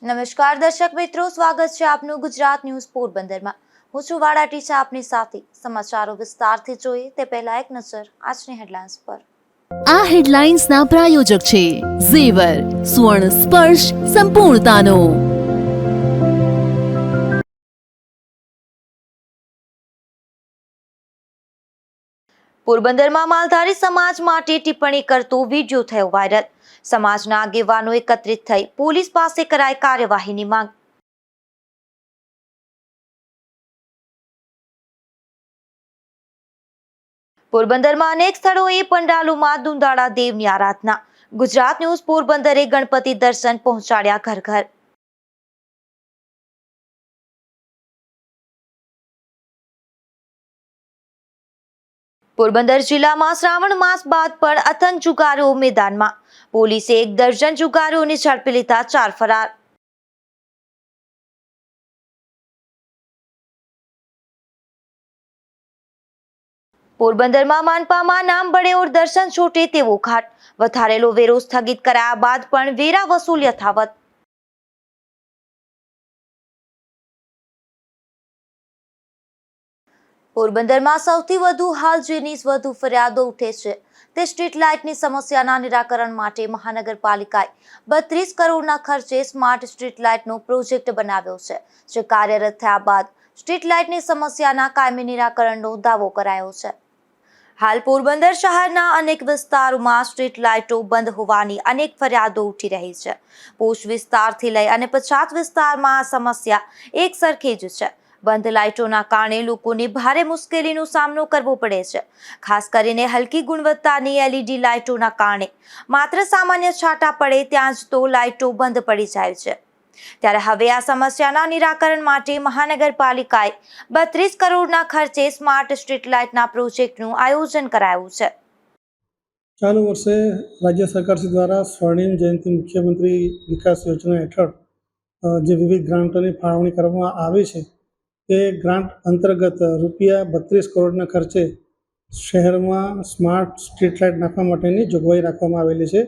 નમસ્કાર દર્શક મિત્રો, સ્વાગત છે આપનું ગુજરાત ન્યૂઝ પોરબંદરમાં। હું છું વાડા ટીચા આપની સાથે। સમાચારો વિસ્તારથી જોઈએ તે પહેલા એક નજર આજની હેડલાઇન્સ પર। આ હેડલાઇન્સના પ્રાયોજક છે ઝેવર, સ્વર્ણ સ્પર્શ સંપૂર્ણતાનો। પોરબંદરમાં માલધારી સમાજ માટે ટિપ્પણી કરતો વિડીયો થયો વાયરલ। સમાજના આગેવાનો એકત્રિત થઈ પોલીસ પાસે કરાઈ કાર્યવાહીની માંગ। પોરબંદરમાં અનેક સ્થળોએ પંડાલોમાં દુંદાળા દેવની આરાધના। ગુજરાત ન્યૂઝ પોરબંદરે ગણપતિ દર્શન પહોંચાડ્યા ઘર ઘર। પોરબંદર જિલ્લામાં શ્રાવણ માસ બાદ પણ અથંગ જુગારીઓ મેદાનમાં। પોલીસે 1 દર્જન જુગારીઓને ઝડપી લીધા, 4 ફરાર। પોરબંદરમાં માનપામાં નામ બળે ઓર દર્શન છૂટે તેવો ઘાટ। વધારેલો વેરો સ્થગિત કરાયા બાદ પણ વેરા વસૂલ યથાવત। પોરબંદરમાં સૌથી વધુ હાલ જેની વધુ ફરિયાદો ઉઠે છે તે સ્ટ્રીટ લાઇટની સમસ્યાના નિરાકરણ માટે મહાનગરપાલિકાએ 32 કરોડના ખર્ચે સ્માર્ટ સ્ટ્રીટ લાઇટનો પ્રોજેક્ટ બનાવ્યો છે, જે કાર્યરત થયા બાદ સ્ટ્રીટ લાઇટની સમસ્યાના કાયમી નિરાકરણનો દાવો કરાયો છે। હાલ પોરબંદર શહેરના અનેક વિસ્તારોમાં સ્ટ્રીટ લાઇટો બંધ હોવાની અનેક ફરિયાદો ઉઠી રહી છે। પોશ વિસ્તારથી લઈ અને પછાત વિસ્તારમાં આ સમસ્યા એક સરખી જ છે। બંધ લાઇટોના કારણે લોકોને ભારે મુશ્કેલીનો સામનો કરવો પડે છે। ખાસ કરીને હલકી ગુણવત્તાની LED લાઇટોના કારણે માત્ર સામાન્ય છાંટા પડે ત્યાં જ તો લાઇટો બંધ પડી જાય છે। ત્યારે હવે આ સમસ્યાના નિરાકરણ માટે મહાનગરપાલિકાએ 32 કરોડના ખર્ચે સ્માર્ટ સ્ટ્રીટ લાઇટના પ્રોજેક્ટનું આયોજન કરાયું છે। ચાલુ વર્ષે રાજ્ય સરકાર દ્વારા સ્વર્ણિમ જયંતિ મુખ્યમંત્રી વિકાસ યોજના હેઠળ જે વિવિધ ગ્રાન્ટોની ફાળવણી કરવામાં આવી છે તે ગ્રાન્ટ અંતર્ગત રૂપિયા 32 કરોડના ખર્ચે શહેરમાં સ્માર્ટ સ્ટ્રીટ લાઇટ નાખવા માટેની જોગવાઈ રાખવામાં આવેલી છે।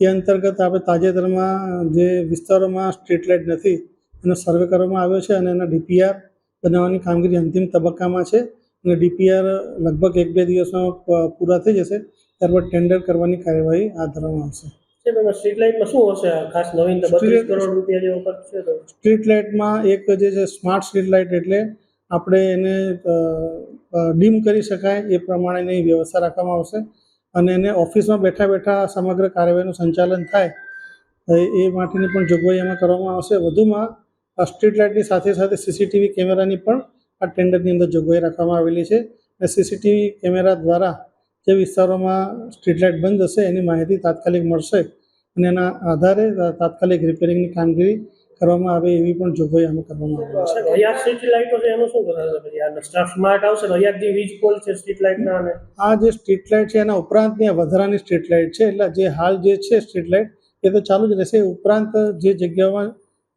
એ અંતર્ગત આપણે તાજેતરમાં જે વિસ્તારોમાં સ્ટ્રીટ લાઇટ નથી એનો સર્વે કરવામાં આવ્યો છે અને એના DPR બનાવવાની કામગીરી અંતિમ તબક્કામાં છે અને DPR લગભગ 1-2 દિવસમાં પૂરા થઈ જશે। ત્યારબાદ ટેન્ડર કરવાની કાર્યવાહી હાથ ધરવામાં આવશે। સ્ટ્રીટ લાઇટમાં શું હશે ખાસ નવીનતા? 32 કરોડ રૂપિયા જેવો ખર્ચ છે તો સ્ટ્રીટ લાઇટમાં એક જે છે સ્માર્ટ સ્ટ્રીટ લાઇટ એટલે આપણે એને ડીમ કરી શકાય એ પ્રમાણેની વ્યવસ્થા રાખવામાં આવશે અને એને ઓફિસમાં બેઠા બેઠા સમગ્ર કાર્યવાહીનું સંચાલન થાય એ માટેની પણ જોગવાઈ એમાં કરવામાં આવશે। વધુમાં સ્ટ્રીટ લાઇટની સાથે સાથે CCTV કેમેરાની પણ આ ટેન્ડરની અંદર જોગવાઈ રાખવામાં આવેલી છે અને CCTV કેમેરા દ્વારા જે વિસ્તારોમાં સ્ટ્રીટ લાઇટ બંધ હશે એની માહિતી તાત્કાલિક મળશે અને એના આધારે તાત્કાલિક રિપેરિંગની કામગીરી કરવામાં આવે એવી પણ જોગવાઈ આમાં કરવામાં આવે છે। અહીંયા સ્ટ્રીટ લાઇટો છે એનું શું કરાશે? પછી આ સ્માર્ટ આવશે તો અહીંયા જે વીજ પોલ છે સ્ટ્રીટ લાઇટના અને આ જે સ્ટ્રીટ લાઇટ છે એના ઉપરાંતની આ વધારાની સ્ટ્રીટ લાઇટ છે એટલે જે હાલ જે છે સ્ટ્રીટ લાઇટ એ તો ચાલુ જ રહેશે। ઉપરાંત જે જગ્યાઓમાં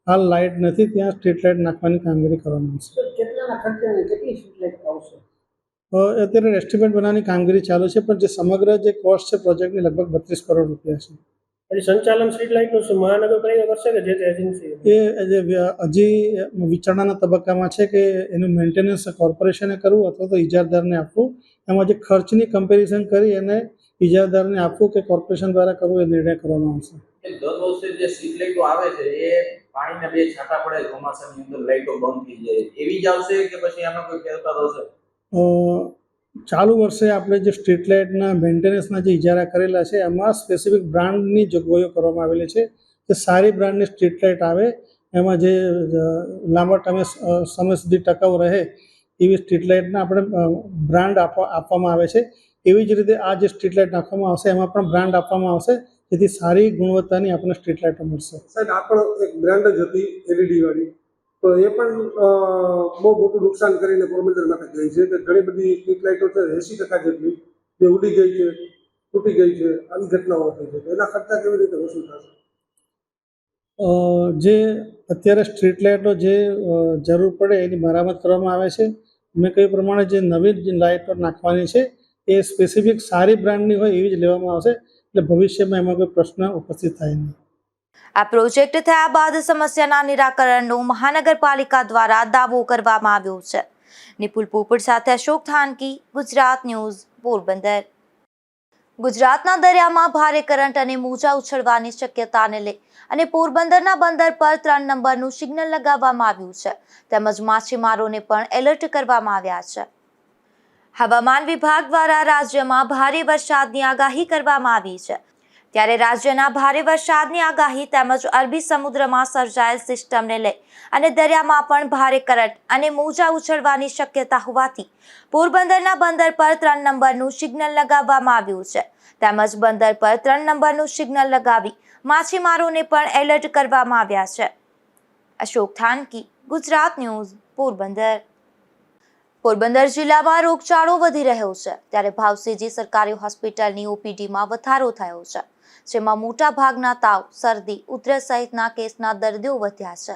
હાલ લાઇટ નથી ત્યાં સ્ટ્રીટ લાઇટ નાખવાની કામગીરી કરવામાં આવશે। કેટલાના ખર્ચે કેટલી સ્ટ્રીટ લાઇટ આવશે? અત્યારે એસ્ટિમેટ બનાવવાની કામગીરી ચાલુ છે પણ જે સમગ્ર જે કોસ્ટ છે પ્રોજેક્ટની લગભગ 32 કરોડ રૂપિયા છે। પછી સંચાલન સ્ટ્રીટ લાઇટનું શું મહાનગરપાલિકા કરશે કે જે એજન્સી? એ હજી વિચારણાના તબક્કામાં છે કે એનું મેન્ટેનન્સ કોર્પોરેશને કરવું અથવા તો ઇજારદારને આપવું। એમાં જે ખર્ચની કમ્પેરિઝન કરી અને ઇજારદારને આપવું કે કોર્પોરેશન દ્વારા કરવું એ નિર્ણય કરવામાં આવશે। દર વર્ષે જે સ્ટ્રીટ લાઇટો આવે છે એ પાણીના 2 છાંટા પડે ચોમાસાની અંદર લાઇટો બંધ થઈ જાય એવી જ આવશે કે પછી આમાં કોઈ ફેરફાર હશે? ચાલુ વર્ષે આપણે જે સ્ટ્રીટ લાઇટના મેન્ટેનન્સના જે ઇજારા કરેલા છે એમાં સ્પેસિફિક બ્રાન્ડની જોગવાઈઓ કરવામાં આવેલી છે કે સારી બ્રાન્ડની સ્ટ્રીટ લાઇટ આવે એમાં જે લાંબા સમય સુધી ટકાઉ રહે એવી સ્ટ્રીટ લાઇટને આપણે બ્રાન્ડ આપવામાં આવે છે। એવી જ રીતે આ જે સ્ટ્રીટ લાઇટ નાખવામાં આવશે એમાં પણ બ્રાન્ડ આપવામાં આવશે જેથી સારી ગુણવત્તાની આપણને સ્ટ્રીટ લાઇટો મળશે। સાહેબ આ પણ એક બ્રાન્ડ જ હતી LED વાળી, તો એ પણ બહુ મોટું નુકસાન કરીને પોરબંદર માટે ગઈ છે કે ઘણી બધી સ્ટ્રીટ લાઇટો છે 80% જેટલી જે ઉડી ગઈ છે, તૂટી ગઈ છે, આવી ઘટનાઓ થઈ છે, એના ખર્ચા કેવી રીતે વસૂલ થશે? જે અત્યારે સ્ટ્રીટ લાઇટો જે જરૂર પડે એની મરામત કરવામાં આવે છે। મેં કહ્યું પ્રમાણે જે નવી જે લાઇટો નાખવાની છે એ સ્પેસિફિક સારી બ્રાન્ડની હોય એવી જ લેવામાં આવશે એટલે ભવિષ્યમાં એમાં કોઈ પ્રશ્ન ઉપસ્થિત થાય નહીં। આ પ્રોજેક્ટ થયા બાદ સમસ્યાના નિરાકરણનો મહાનગરપાલિકા દ્વારા દાવો કરવામાં આવ્યો છે. નિપુલ પોપટ સાથે અશોક થાનકી, ગુજરાત ન્યૂઝ, પોરબંદર. ગુજરાતના દરિયામાં ભારે કરંટ અને મોજા ઉછળવાની શક્યતાને લઈ અને પોરબંદરના બંદર પર 3 નંબરનું સિગ્નલ લગાવવામાં આવ્યું છે, તેમજ માછીમારોને પણ એલર્ટ કરવામાં આવ્યા છે. હવામાન વિભાગ દ્વારા રાજ્યમાં ભારે વરસાદની આગાહી કરવામાં આવી છે. ત્યારે રાજ્યના ભારે વરસાદની આગાહી તેમજ અરબી સમુદ્રમાં સર્જાયેલ સિસ્ટમને લઈ અને દરિયામાં પણ ભારે કરંટ અને મોજા ઉછળવાની શક્યતા હોવાથી પોરબંદરના બંદર પર 3 નંબરનું સિગ્નલ લગાવવામાં આવ્યું છે, તેમજ બંદર પર 3 નંબરનું સિગ્નલ લગાવી માછીમારોને પણ એલર્ટ કરવામાં આવ્યા છે. અશોક થાનકી, ગુજરાત ન્યૂઝ, પોરબંદર. પોરબંદર જિલ્લામાં રોગચાળો વધી રહ્યો છે, ત્યારે ભાવસીજી સરકારી હોસ્પિટલની ઓપીડીમાં વધારો થયો છે, જેમાં મોટા ભાગના તાવ, શરદી, ઉધરસ સહિતના કેસના દર્દીઓ વધ્યા છે.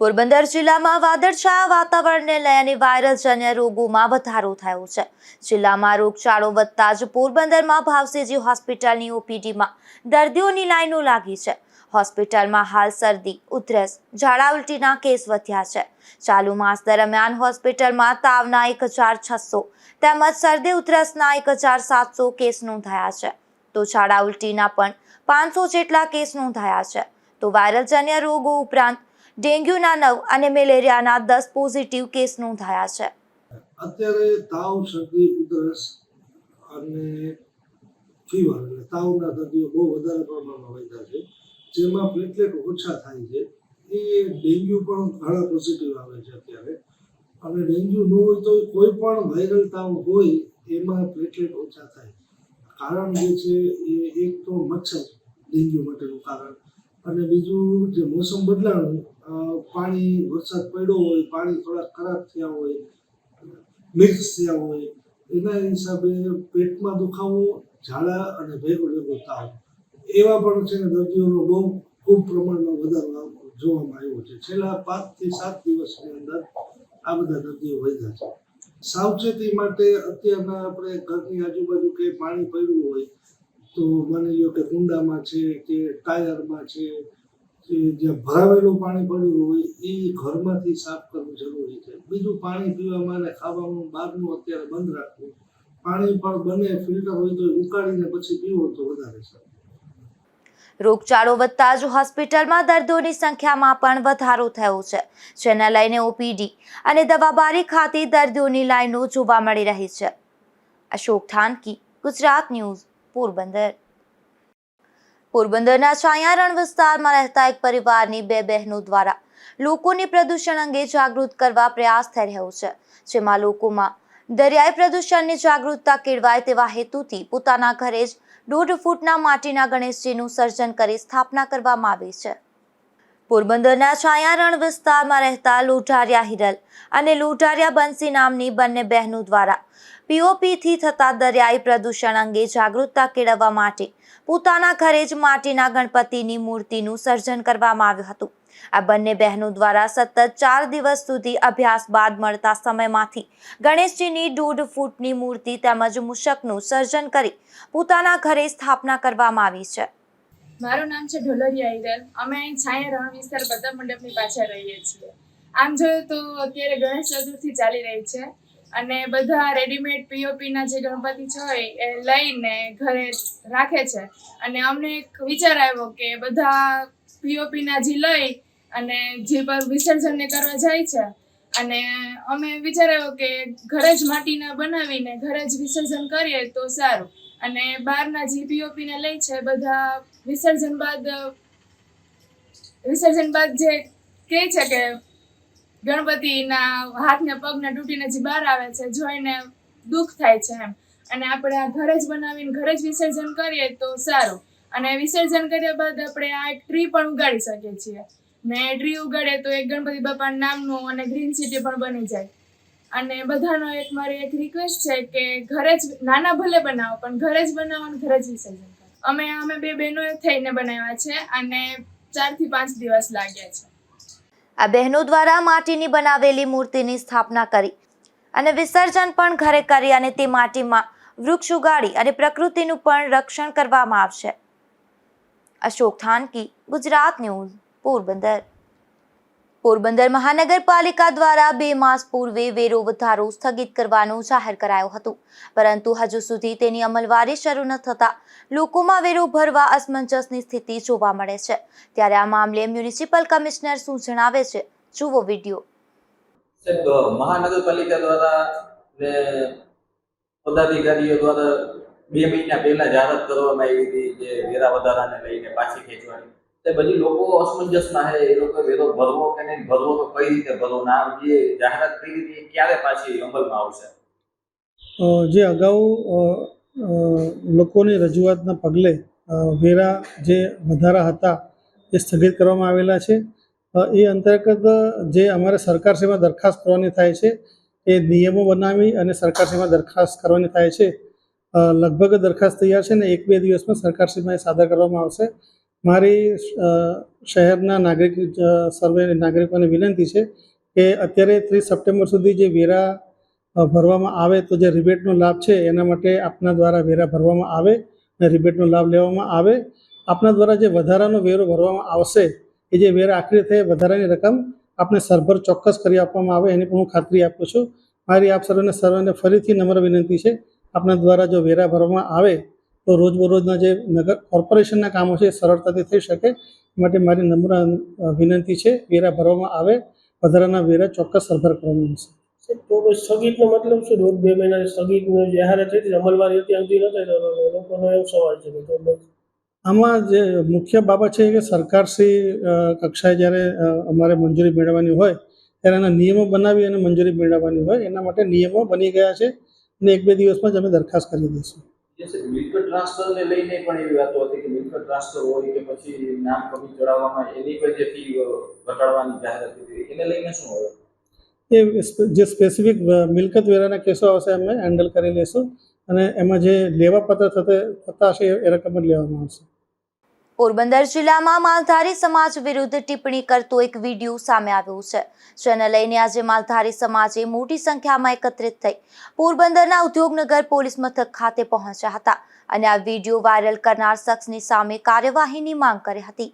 પોરબંદર જિલ્લામાં વાદળછાયા વાતાવરણને લઈ અને વાયરસજન્ય રોગોમાં વધારો થયો છે. જિલ્લામાં રોગચાળો વધતા જ પોરબંદરમાં ભાવસીજી હોસ્પિટલની ઓપીડીમાં દર્દીઓની લાઈનો લાગી છે. હોસ્પિટલમાં હાલ શરદી, ઉધરસ, ઝાડા ઉલટીના કેસ વધ્યા છે. ચાલુ માસ દરમિયાન હોસ્પિટલમાં તાવના 1600 તેમજ શરદી ઉધરસના 1700 કેસ નોંધાયા છે, તો ઝાડા ઉલટીના પણ 500 જેટલા કેસ નોંધાયા છે. તો વાયરલજન્ય રોગો ઉપરાંત ડેન્ગ્યુના 9 અને મેલેરિયાના 10 પોઝિટિવ કેસ નોંધાયા છે. અત્યારે તાવ, શરદી, ઉધરસ અને ફીવર એટલે તાવના દર્દીઓ બહુ વધારે પ્રમાણમાં વધ્યા છે, જેમાં પ્લેટલેટ ઓછા થાય છે. એ ડેન્ગ્યુ પણ ઘણા પોઝિટિવ આવે છે અત્યારે. અને ડેન્ગ્યુ ન હોય તો કોઈ પણ વાયરલ તાવ હોય એમાં પ્લેટલેટ ઓછા થાય. કારણ જે છે એ એક તો મચ્છર ડેન્ગ્યુ માટેનું કારણ, અને બીજું જે મોસમ બદલાણું, પાણી, વરસાદ પડ્યો હોય, પાણી થોડા ખરાબ થયા હોય, મિક્સ થયા હોય, એના હિસાબે પેટમાં દુખાવો, ઝાડા અને ભેગો તાવ એવા પણ છે ને દર્દીઓનો બહુ ખૂબ પ્રમાણમાં વધારો જોવામાં આવ્યો છે. છેલ્લા 5 થી 7 દિવસની અંદર આ બધા દર્દીઓ વધ્યા છે. સાવચેતી માટે અત્યારના આપણે ઘરની આજુબાજુ કે પાણી પડ્યું હોય તો માની લો કે કુંડામાં છે કે ટાયરમાં છે કે જ્યાં ભરાવેલું પાણી પડ્યું હોય એ ઘરમાંથી સાફ કરવું જરૂરી છે. બીજું પાણી પીવામાં અને ખાવામાં બહારનું અત્યારે બંધ રાખવું. પાણી પણ બને ફિલ્ટર હોય તો ઉકાળીને પછી પીવો તો વધારે સારું. રોગચાળો વધતા જ હોસ્પિટલમાં દર્દીઓની સંખ્યામાં પણ વધારો થયો છે, જેને લઈને ઓપીડી અને દવાબારી ખાતે દર્દીઓની લાઈનો જોવા મળી રહી છે. અશોક થાનકી, ગુજરાત ન્યૂઝ, પોરબંદર. પોરબંદરના છાયા રણ વિસ્તારમાં રહેતા એક પરિવારની 2 બહેનો દ્વારા લોકોને પ્રદૂષણ અંગે જાગૃત કરવા પ્રયાસ થઈ રહ્યો છે, જેમાં લોકોમાં દરિયાઈ પ્રદૂષણની જાગૃતતા કેળવાય તેવા હેતુથી પોતાના ઘરે જ 1.5 ફૂટના માટીના ગણેશજીનું સર્જન કરી સ્થાપના કરવામાં આવી છે. પોરબંદરના છાયા રણ વિસ્તારમાં રહેતા લોઢારિયા હિરલ અને લોઢારિયા બંસી નામની બંને બહેનો દ્વારા પીઓપીથી થતા દરિયાઈ પ્રદૂષણ અંગે જાગૃતતા કેળવવા માટે પોતાના ઘરે જ માટીના ગણપતિની મૂર્તિનું સર્જન કરવામાં આવ્યું હતું. આ બંને બહેનો દ્વારા સતત 4 દિવસ સુધી અભ્યાસ બાદ મળતા સમયમાંથી ગણેશજીની 1.5 ફૂટની મૂર્તિ તેમજ મૂષકનું સર્જન કરી પોતાના ઘરે સ્થાપના કરવામાં આવી છે. મારું નામ છે ઢોલરિયા હિરલ. અમે અહીં છાયા રણ વિસ્તાર બધા મંડપની પાછળ રહીએ છીએ. આમ જોઈએ તો અત્યારે ગણેશ ચતુર્થી ચાલી રહી છે અને બધા રેડીમેડ પીઓપીના જે ગણપતિ છે એ લઈને ઘરે રાખે છે, અને અમને એક વિચાર આવ્યો કે બધા પીઓપીના જે લઈ અને જે પર વિસર્જનને કરવા જાય છે, અને અમે વિચાર્યો કે ઘરે જ માટીના બનાવીને ઘરે જ વિસર્જન કરીએ તો સારું. અને બહારના જે પીઓપીને લઈ છે બધા વિસર્જન બાદ જે કહે છે કે ગણપતિના હાથને પગને તૂટીને જે બહાર આવે છે જોઈને દુઃખ થાય છે એમ, અને આપણે આ ઘરે જ બનાવીને ઘરે જ વિસર્જન કરીએ તો સારું. અને વિસર્જન કર્યા બાદ આપણે આ એક ટ્રી પણ ઉગાડી શકીએ છીએ, ને ટ્રી ઉગાડે તો એક ગણપતિ બાપાના નામનું અને ગ્રીન સિટી પણ બની જાય. અને બધાનો મારી એક રિક્વેસ્ટ છે કે ઘરે જ નાના ભલે બનાવો પણ ઘરે જ બનાવો અને ઘરે જ વિસર્જન કરો. અમે 2 બહેનોએ થઈને બનાવ્યા છે અને 4 થી 5 દિવસ લાગ્યા છે. આ બહેનો દ્વારા માટીની બનાવેલી મૂર્તિની સ્થાપના કરી અને વિસર્જન પણ ઘરે કરી અને તે માટીમાં વૃક્ષ ઉગાડી અને પ્રકૃતિનું પણ રક્ષણ કરવામાં આવશે. અશોક થાનકી, ગુજરાત ન્યૂઝ, પોરબંદર. પોરબંદર મહાનગરપાલિકા દ્વારા 2 માસ પૂર્વે વેરો વધારો સ્થગિત કરવાનું જાહેર કરાયું હતું, પરંતુ હજુ સુધી તેની અમલવારી શરૂ ન થતા લોકોમાં વેરો ભરવા અસમંજસની સ્થિતિ જોવા મળે છે. ત્યારે આ મામલે મ્યુનિસિપલ કમિશનર શું જણાવે છે, જુઓ વિડીયો. સાહેબ, મહાનગરપાલિકા દ્વારા ને પદાધિકારીઓ દ્વારા 2 મહિના પહેલા જાહેરાત કરવામાં આવી હતી જે વેરા વધારાને લઈને પાછી ખેંચવાની. તે બધી લોકો અસમંજસમાં છે, એ લોકો વેરો ભરવો કે નહીં ભરવો, તો કઈ રીતે ભરવો, ના જે જાહેરાત કરી હતી એ ક્યારે પાછી અમલમાં આવશે? જે અગાઉ લોકોની રજૂઆતના પગલે વેરા જે વધારા હતા એ સ્થગિત કરવામાં આવેલા છે. એ અંતર્ગત જે અમારે સરકારશ્રીમાં દરખાસ્ત કરવાની થાય છે એ નિયમો બનાવી અને સરકારશ્રીમાં દરખાસ્ત કરવાની થાય છે. લગભગ દરખાસ્ત તૈયાર છે ને 1-2 દિવસમાં સરકારશ્રીમાં એ સાદર કરવામાં આવશે. મારી શહેરના નાગરિકોને વિનંતી છે કે અત્યારે 30 સપ્ટેમ્બર સુધી જે વેરા ભરવામાં આવે તો જે રિબેટનો લાભ છે એના માટે આપના દ્વારા વેરા ભરવામાં આવે અને રિબેટનો લાભ લેવામાં આવે. આપના દ્વારા જે વધારાનો વેરો ભરવામાં આવશે એ જે વેરા આખરી થાય વધારાની રકમ આપને સરભર ચોક્કસ કરી આપવામાં આવે એની પણ હું ખાતરી આપું છું. મારી આપ સર્વને ફરીથી નમ્ર વિનંતી છે, આપના દ્વારા જો વેરા ભરવામાં આવે તો રોજબરોજના જે નગર કોર્પોરેશનના કામો છે એ સરળતાથી થઈ શકે. માટે મારી નમ્ર વિનંતી છે, વેરા ભરવામાં આવે, વધારાના વેરા ચોક્કસ સરભર કરવામાં આવશે. તો સ્થગિતનો મતલબ શું? 1-2 મહિનાની સ્થગિતનો જાહેરાત થઈ હતી, અમલવારી અત્યાર સુધી ન થઈ, તો લોકોનો એવો સવાલ છે કે તો આમાં જે મુખ્ય બાબત છે કે સરકારશ્રી કક્ષાએ જ્યારે અમારે મંજૂરી મેળવવાની હોય ત્યારે એના નિયમો બનાવી અને મંજૂરી મેળવવાની હોય, એના માટે નિયમો બની ગયા છે અને 1-2 દિવસમાં જ અમે દરખાસ્ત કરી દઈશું. મિલકત ટ્રાન્સફરને લઈને પણ એવી વાતો હતી કે મિલકત ટ્રાન્સફર હોય કે પછી નામ કમી ચડાવવામાં એની પર જે ફી ઘટાડવાની જાહેરાત હતી, એને લઈને શું હોય? એ જે સ્પેસિફિક મિલકત વેરાના કેસો આવશે અમે હેન્ડલ કરી લઈશું અને એમાં જે લેવાપત્ર થતા હશે એ રકમ જ લેવામાં આવશે. પોરબંદર જિલ્લામાં માલધારી સમાજ વિરુદ્ધ ટિપ્પણી કરતો એક વિડીયો સામે આવ્યો છે, જેને લઈને આજે માલધારી સમાજે મોટી સંખ્યામાં એકત્રિત થઈ પોરબંદરના ઉદ્યોગનગર પોલીસ મથક ખાતે પહોંચ્યા હતા અને આ વિડીયો વાયરલ કરનાર શખ્સની સામે કાર્યવાહીની માંગ કરી હતી.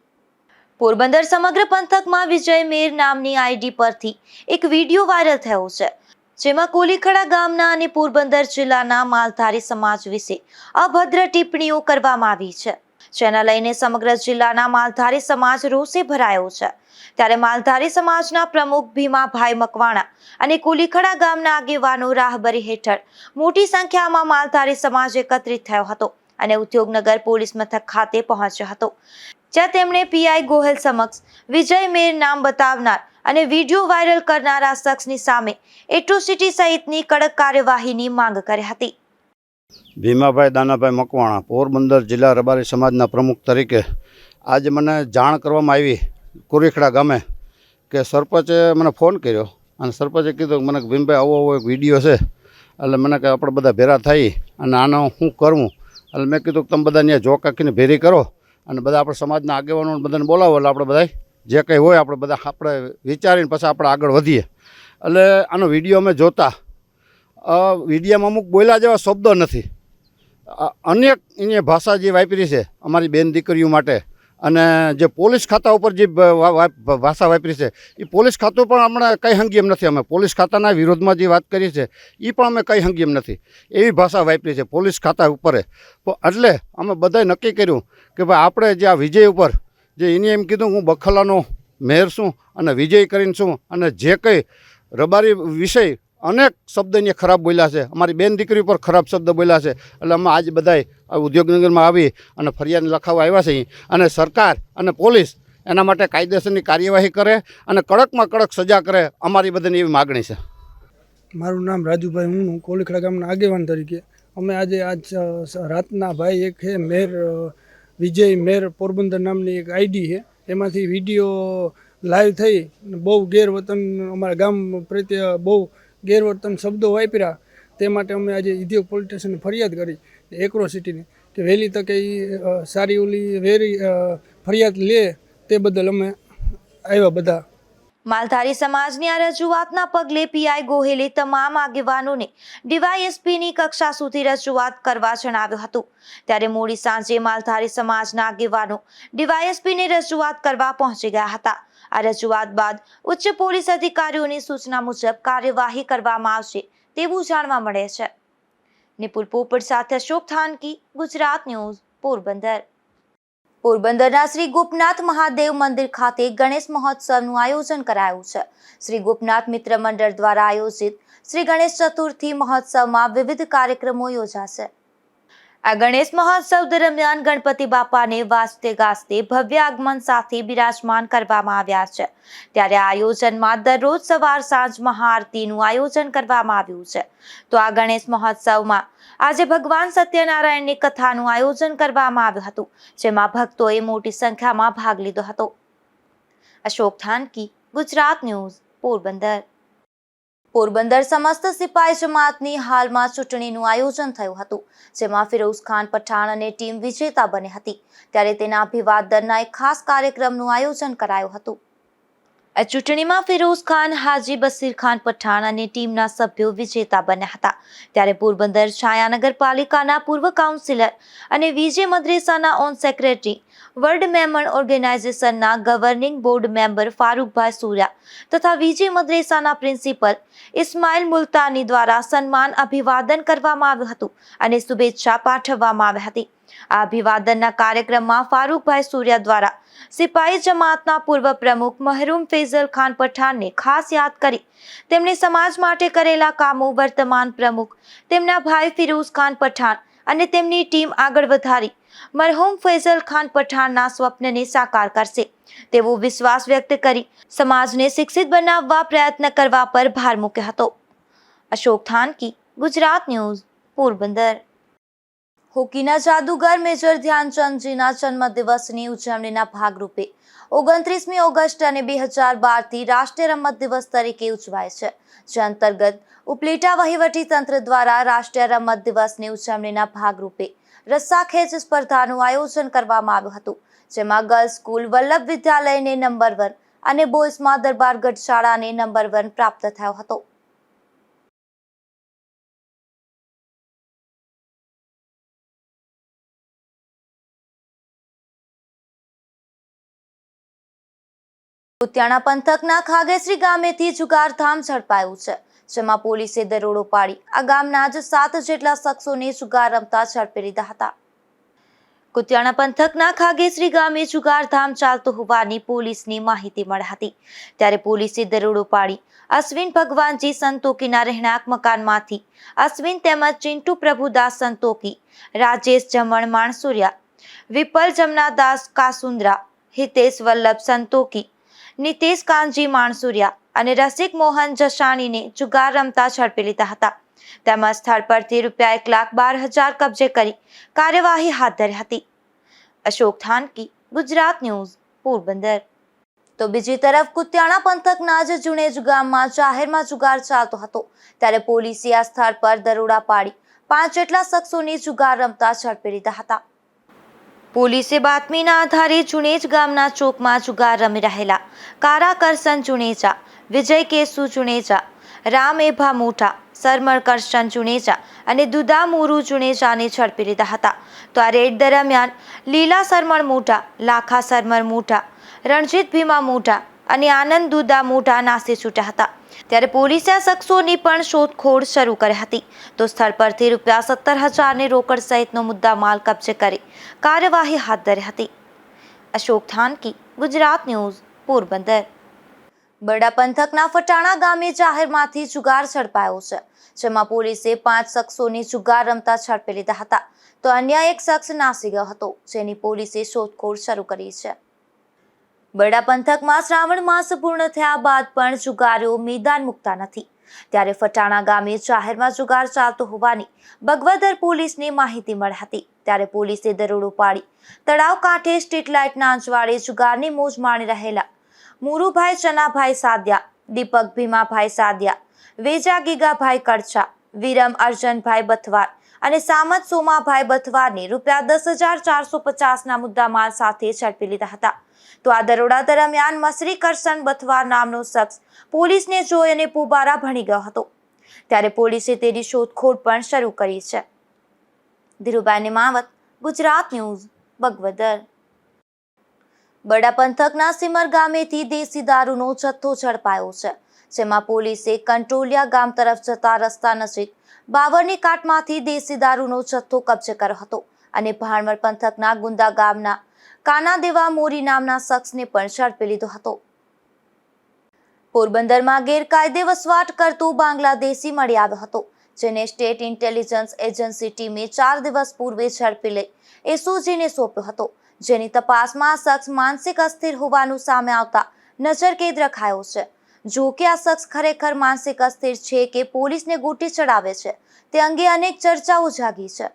પોરબંદર સમગ્ર પંથકમાં વિજય મેર નામની આઈડી પરથી એક વિડીયો વાયરલ થયો છે, જેમાં કોલીખડા ગામના અને પોરબંદર જિલ્લાના માલધારી સમાજ વિશે અભદ્ર ટિપ્પણીઓ કરવામાં આવી છે, જેના લઈને સમગ્ર જિલ્લાના માલધારી સમાજ રોષે ભરાયો છે. ત્યારે માલધારી સમાજના પ્રમુખ ભીમાભાઈ મકવાણા અને કોલીખડા ગામના આગેવાનો રાહબરી હેઠળ મોટી સંખ્યામાં માલધારી સમાજ એકત્રિત થયો હતો અને ઉદ્યોગનગર પોલીસ મથક ખાતે પહોંચ્યો હતો, જ્યાં તેમણે પીઆઈ ગોહિલ સમક્ષ વિજય મેર નામ બતાવનાર અને વિડીયો વાયરલ કરનાર આ શખ્સની સામે એટ્રોસિટી સહિતની કડક કાર્યવાહીની માંગ કરી હતી. ભીમાભાઈ દાનાભાઈ મકવાણા, પોરબંદર જિલ્લા રબારી સમાજના પ્રમુખ તરીકે આજે મને જાણ કરવામાં આવી કોરીખડા ગામે કે સરપંચે મને ફોન કર્યો અને સરપંચે કીધું કે મને ભીમભાઈ આવો એક વિડીયો છે, એટલે મને કે આપણે બધા ભેરા થઈ અને આનો શું કરવું. એટલે મેં કીધું કે તમે બધા ત્યાં જોક આખીને ભેરી કરો અને બધા આપણે સમાજના આગેવાનો બધાને બોલાવો, એટલે આપણે બધા જે કંઈ હોય આપણે બધા આપણે વિચારીને પછી આપણે આગળ વધીએ. એટલે આનો વિડીયો અમે જોતા વિડીયોમાં અમુક બોલ્યા જેવા શબ્દો નથી, અનેક એની ભાષા જે વાપરી છે અમારી બેન દીકરીઓ માટે, અને જે પોલીસ ખાતા ઉપર જે ભાષા વાપરી છે એ પોલીસ ખાતું પણ હમણાં કંઈ હંગી એમ નથી. અમે પોલીસ ખાતાના વિરોધમાં જે વાત કરી છે એ પણ અમે કંઈ હંગી એમ નથી, એવી ભાષા વાપરી છે પોલીસ ખાતા ઉપર. એટલે અમે બધાએ નક્કી કર્યું કે ભાઈ આપણે જે આ વિજય ઉપર જે એને એમ કીધું હું બખલાનો મેયર છું અને વિજય કરીને છું, અને જે કંઈ રબારી વિષય અનેક શબ્દ એને ખરાબ બોલ્યા છે, અમારી બેન દીકરી પર ખરાબ શબ્દ બોલ્યા છે. એટલે અમે આજ બધાએ ઉદ્યોગનગરમાં આવી અને ફરિયાદ લખાવવા આવ્યા છે અને સરકાર અને પોલીસ એના માટે કાયદેસરની કાર્યવાહી કરે અને કડકમાં કડક સજા કરે, અમારી બધાની એવી માગણી છે. મારું નામ રાજુભાઈ, હું કોલીખડા ગામના આગેવાન તરીકે અમે આજે રાતના ભાઈ એક છે મેર વિજય મેર પોરબંદર નામની એક આઈડી છે, એમાંથી વિડીયો લાઈવ થઈ બહુ ગેરવર્તન અમારા ગામ પ્રત્યે બહુ ગેરવર્તન શબ્દો વાપર્યા, તે માટે અમે આજે ઉદ્યોગ પોલીસ સ્ટેશને ફરિયાદ કરી એટ્રોસિટીની કે વહેલી તકે એ સારી ઓલી વેરી ફરિયાદ લે, તે બદલ અમે આવ્યા બધા. માલધારી સમાજની આ રજૂઆતના પગલે પીઆઈ ગોહિલે તમામ આગેવાનોને ડીવાયએસપીની કક્ષા સુધી રજૂઆત કરવા જણાવ્યું હતું. ત્યારે મોડી સાંજે માલધારી સમાજના આગેવાનો ડીવાયએસપીને રજૂઆત કરવા પહોંચી ગયા હતા. આ રજૂઆત બાદ ઉચ્ચ પોલીસ અધિકારીઓની સૂચના મુજબ કાર્યવાહી કરવામાં આવશે તેવું જાણવા મળે છે. નિપુલ પોપટ સાથે અશોક થાનકી, ગુજરાત ન્યૂઝ, પોરબંદર. પોરબંદરના શ્રી ગોપનાથ મહાદેવ મંદિર ખાતે ગણેશ મહોત્સવનું આયોજન કરાયું છે. શ્રી ગોપનાથ મિત્ર મંડળ દ્વારા આયોજિત શ્રી ગણેશ ચતુર્થી મહોત્સવમાં વિવિધ કાર્યક્રમો યોજાશે. આ ગણેશ મહોત્સવ દરમિયાન ગણપતિ બાપાને વાજતે ગાજતે ભવ્ય આગમન સાથે બિરાજમાન કરવામાં આવ્યા છે. ત્યારે આ આયોજનમાં દરરોજ સવાર સાંજ મહાઆરતીનું આયોજન કરવામાં આવ્યું છે. તો આ ગણેશ મહોત્સવમાં આજે ભગવાન સત્યનારાયણની કથાનું આયોજન કરવામાં આવ્યું હતું, જેમાં ભક્તોએ મોટી સંખ્યામાં ભાગ લીધો હતો. અશોક થાનકી, ગુજરાત ન્યૂઝ, પોરબંદર. પોરબંદર સમસ્ત સિપાઈ જમાતની હાલમાં ચૂંટણીનું આયોજન થયું હતું, જેમાં ફિરોઝ ખાન પઠાણ અને ટીમ વિજેતા બની હતી. ત્યારે તેના અભિવાદનના એક ખાસ કાર્યક્રમનું આયોજન કરાયું હતું. આ ચૂંટણીમાં ફિરોઝ ખાન, હાજી બસીર ખાન પઠાણ અને ટીમના સભ્યો વિજેતા બન્યા હતા. ત્યારે પોરબંદર છાયા નગરપાલિકાના પૂર્વ કાઉન્સિલર અને વિજય મદ્રેસાના ઓન સેક્રેટરી, વર્લ્ડ મેમણ ઓર્ગેનાઇઝેશનના governing board member Farukbhai Surya તથા વિજય મદ્રેસાના પ્રિન્સિપલ ઇસ્માઇલ મુલતાની દ્વારા સન્માન અભિવાદન કરવામાં આવ્યું હતું અને શુભેચ્છા પાઠવવામાં આવી હતી. આ અભિવાદનના કાર્યક્રમમાં ફારૂકભાઈ સુર્યા દ્વારા સિપાહી જમાતના પૂર્વ પ્રમુખ મહરૂમ ફૈઝલ ખાન પઠાણને ખાસ યાદ કરી તેમણે સમાજ માટે કરેલા કામો, વર્તમાન પ્રમુખ તેમના ભાઈ ફિરોઝ ખાન પઠાણ અને તેમની ટીમ આગળ વધારી મરહૂમ ફૈઝલ ખાન પઠાણના સ્વપ્નને સાકાર કરશે તેવો વિશ્વાસ વ્યક્ત કરી સમાજને શિક્ષિત બનાવવા પ્રયત્ન કરવા પર ભાર મૂક્યો હતો. અશોક થાનકી, ગુજરાત ન્યૂઝ, પોરબંદર. હોકીના જાદુગર મેજર ધ્યાનચંદજીના જન્મદિવસની ઉજવણીના ભાગરૂપે 29મી ઓગસ્ટ અને 2012થી રાષ્ટ્રીય રમત દિવસ તરીકે ઉજવાય છે. જે અંતર્ગત ઉપલેટા વહીવટી તંત્ર દ્વારા રાષ્ટ્રીય રમત દિવસની ઉજવણીના ભાગરૂપે રસ્સાખેંચ સ્પર્ધાનું આયોજન કરવામાં આવ્યું હતું, જેમાં ગર્લ્સ સ્કૂલ વલ્લભ વિદ્યાલયને નંબર 1 અને બોયઝમાં દરબારગઢ શાળાને નંબર 1 પ્રાપ્ત થયો હતો. કુતિયાણા પંથકના ખાગેશ્રી ગામેથી જુગારધામ ઝડપાયું છે, જેમાં પોલીસે દરોડો પાડી આ ગામના જ 7 જેટલા શખ્સોને જુગાર રમતા ઝડપી લીધા હતા. કુતિયાણા પંથકના ખાગેશ્રી ગામે જુગારધામ ચાલતો હોવાની પોલીસની માહિતી મળી હતી. ત્યારે પોલીસે દરોડો પાડી અશ્વિન ભગવાનજી સંતોકીના રહેણાંક મકાનમાંથી અશ્વિન તેમજ ચિંટુ પ્રભુદાસ સંતોકી, રાજેશ જમણ માણસુરિયા, વિપલ જમનાદાસ કાસુંદ્રા, હિતેશ વલ્લભ સંતોકી, નીતેશ કાનજી માણસુરિયા અને રસિક મોહન જસાણીને જુગાર રમતા ઝડપી લીધા હતા. તેમજ સ્થળ પરથી રૂપિયા 1,12,000 કબજે કરી કાર્યવાહી હાથ ધરી હતી. અશોક થાનકી, ગુજરાત ન્યૂઝ, પોરબંદર. તો બીજી તરફ કુતિયાણા પંથકના જ જુણેજ ગામમાં જાહેરમાં જુગાર ચાલતો હતો, ત્યારે પોલીસે આ સ્થળ પર દરોડા પાડી 5 જેટલા શખ્સોને જુગાર રમતા ઝડપી લીધા હતા. પોલીસે બાતમીના આધારે જુણેજ ગામના ચોકમાં જુગાર રમી રહેલા કારા કરશન જુણેજા, વિજય કેસુ જુણેજા, રામ એભા મોટા, સરમળ કરશન જુણેજા અને દુદા મોરુ જુણેજાને ઝડપી લીધા હતા. તો આ રેડ દરમિયાન લીલા સરમળ મોટા, લાખા સરમળ મોટા, રણજીત ભીમા મોટા અને આનંદ દુદા મોટા નાસી છૂટ્યા હતા. ત્યારે પોલીસે આ શખ્સોની પણ શોધખોળ શરૂ કરી હતી. તો સ્થળ પરથી રૂપિયા 17,000 રોકડ સહિતનો મુદ્દા માલ કબજે કરી કાર્યવાહી હાથ ધરી હતી. અશોક થાનકી, ગુજરાત ન્યૂઝ, પોરબંદર. બરડા પંથકના ફટાણા ગામે જાહેરમાંથી જુગાર ઝડપાયો છે, જેમાં પોલીસે 5 શખ્સોને જુગાર રમતા ઝડપી લીધા હતા. તો અન્ય એક શખ્સ નાસી ગયો હતો, જેની પોલીસે શોધખોળ શરૂ કરી છે. બરડા પંથકમાં શ્રાવણ માસ પૂર્ણ થયા બાદ પણ જુગારીઓ મેદાન મૂકતા નથી. ત્યારે ફટાણા ગામે જાહેરમાં જુગાર ચાલતો હોવાની બગવદર પોલીસને માહિતી મળી હતી. ત્યારે પોલીસે દરોડો પાડી તળાવ કાંઠે સ્ટ્રીટ લાઇટના અંજવાળે જુગારની મોજ માણી રહેલા મુરુભાઈ ચનાભાઈ સાદિયા, દીપક ભીમાભાઈ સાદિયા, વેજા ગીગાભાઈ કડછા, વિરમ અર્જનભાઈ બથવાર અને સામત સોમાભાઈ બથવારને ₹10,450ના મુદ્દામાલ સાથે ઝડપી લીધા હતા. તો આ દરોડા દરમિયાન મસરી કરશન બથવાર નામનો શખ્સ પોલીસને જોઈ અને પોબારા ભણી ગયો હતો. ત્યારે પોલીસે તેની શોધખોળ પણ શરૂ કરી છે. ધીરુભાઈ માવત, ગુજરાત ન્યૂઝ, બગવદર. બરડા પંથકના સિમર ગામેથી દેશી દારૂનો જથ્થો ઝડપાયો છે, જેમાં પોલીસે કંટ્રોલિયા ગામ તરફ જતા રસ્તા નજીક બાવરની કાટમાંથી દેશી દારૂનો જથ્થો કબજે કર્યો હતો અને ભાણવડ પંથકના ગુંદા ગામના કાનાદેવા મોરી નામના શખ્સને પણ ઝડપી લીધો હતો. પોરબંદરમાં ગેરકાયદે વસવાટ કરતો બાંગ્લાદેશી મળી આવ્યો હતો, જેને સ્ટેટ ઇન્ટેલિજન્સ એજન્સી ટીમે 4 દિવસ પૂર્વે ઝડપી લઈ એસઓજીને સોંપ્યો હતો, જેની તપાસમાં આ શખ્સ માનસિક અસ્થિર હોવાનું સામે આવતા નજરકેદ રખાયો છે. જો કે આ શખ્સ ખરેખર માનસિક અસ્થિર છે કે પોલીસને ગોટી ચડાવે છે તે અંગે અનેક ચર્ચાઓ જાગી છે.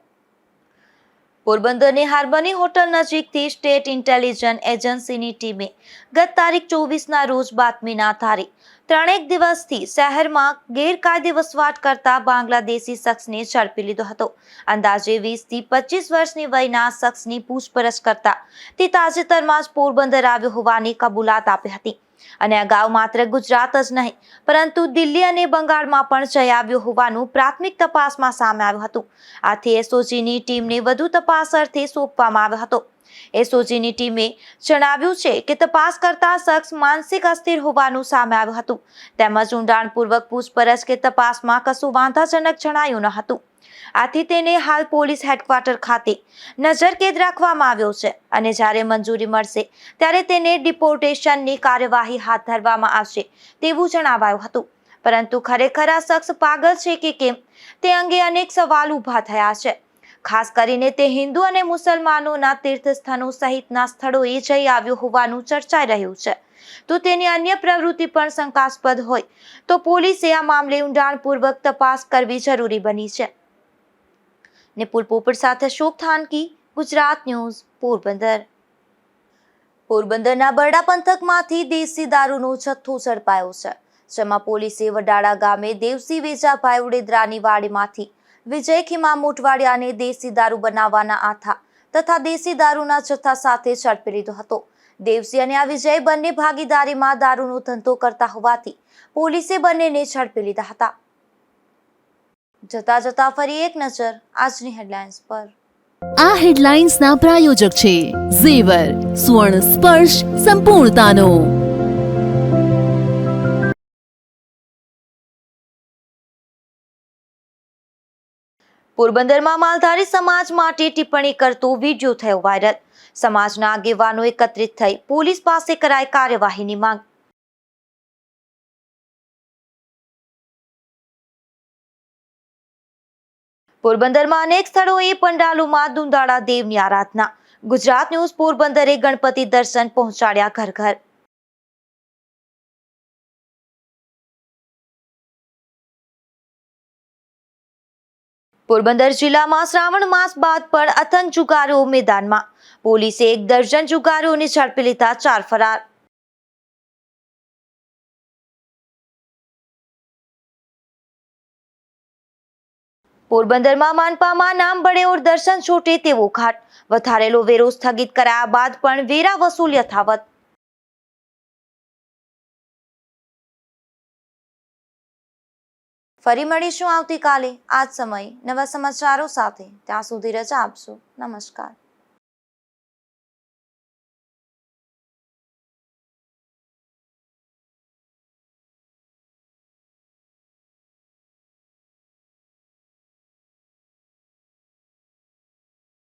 પોરબંદરની હાર્બરની હોટલ નજીકથી સ્ટેટ ઇન્ટેલિજન્સ એજન્સીની ટીમે ગત તારીખ 24ના રોજ બાતમીના આધારે 3 દિવસથી શહેરમાં ગેરકાયદે વસવાટ કરતા બાંગ્લાદેશી શખ્સને ઝડપી લીધો હતો. અંદાજે 20થી 25 વર્ષની વયના શખ્સની પૂછપરછ કરતા તે તાજેતરમાં જ પોરબંદર આવ્યો હોવાની કબૂલાત આપી હતી અને અગાઉ માત્ર ગુજરાત જ નહીં પરંતુ દિલ્હી અને બંગાળમાં પણ જઈ આવ્યો હોવાનું પ્રાથમિક તપાસમાં સામે આવ્યું હતું. આથી એસઓજીની ટીમને વધુ તપાસ અર્થે સોંપવામાં આવ્યો હતો. એસઓજીની ટીમે જણાવ્યું છે કે તપાસ કરતા શખ્સ માનસિક અસ્થિર હોવાનું સામે આવ્યું હતું, તેમજ ઊંડાણપૂર્વક પૂછપરછ કે તપાસમાં કશું વાંધાજનક જણાયું ન હતું. આથી તેને હાલ પોલીસ હેડક્વાર્ટર ખાતે નજરકેદ રાખવામાં આવ્યો છે અને જ્યારે મંજૂરી મળશે ત્યારે તેને ડિપોર્ટેશનની કાર્યવાહી હાથ ધરવામાં આવશે તેવું જણાવાયું હતું. પરંતુ ખરેખર આ શખ્સ પાગલ છે કે કેમ તે અંગે અનેક સવાલ ઊભા થયા છે. ખાસ કરીને તે હિન્દુ અને મુસલમાનોના તીર્થસ્થાનો સહિતના સ્થળોએ જઈ આવ્યો હોવાનું ચર્ચાઈ રહ્યું છે. તો તેની અન્ય પ્રવૃત્તિ પણ શંકાસ્પદ હોય તો પોલીસે આ મામલે ઊંડાણપૂર્વક તપાસ કરવી જરૂરી બની છે. નિપુલ પોપટ સાથે શોક થાનકી, ગુજરાત ન્યૂઝ, પોરબંદર. પોરબંદરના બરડા પંથકમાંથી દેશી દારૂનો જથ્થો ઝડપાયો છે, જેમાં પોલીસે વડાળા ગામે દેવસી વેજાભાઈ ઉડેદરાની વાડીમાંથી વિજય ખીમા મોટવાડિયાને દેશી દારૂ બનાવવાના આથા તથા દેશી દારૂના જથ્થા સાથે ઝડપી લીધો હતો. દેવસી અને આ વિજય બંને ભાગીદારીમાં દારૂનો ધંધો કરતા હોવાથી પોલીસે બંનેને ઝડપી લીધા હતા. જતા જતા ફરી એક નજર આજની હેડલાઇન્સ પર. આ હેડલાઇન્સના પ્રાયોજક છે ઝેવર, સુવર્ણ સ્પર્શ સંપૂર્ણતાનો. પોરબંદરમાં માલધારી સમાજ માટે ટિપ્પણી કરતો વિડીયો થયો વાયરલ. સમાજના આગેવાનો એકત્રિત થઈ પોલીસ પાસે કરાઈ કાર્યવાહીની માંગ. પોરબંદરમાં અનેક સ્થળોએ પંડાલોમાં દુંદાળા દેવની આરાધના. ગુજરાત ન્યૂઝ પોરબંદરે ગણપતિ દર્શન પહોંચાડ્યા ઘર ઘર. પોરબંદર જિલ્લામાં શ્રાવણ માસ બાદ પણ અથંગ જુગારીઓ મેદાનમાં. પોલીસે 1 દર્જન જુગારીઓને ઝડપી લીધા, 4 ફરાર. પોરબંદરમાં માનપામાં નામ બળેઓર દર્શન છોટે તેવો ઘાટ. વધારેલો વેરો સ્થગિત કરાયા બાદ પણ વેરા વસૂલ યથાવત. ફરી મળીશું આવતીકાલે આ જ સમયે નવા સમાચારો સાથે. ત્યાં સુધી રજા આપશો. નમસ્કાર.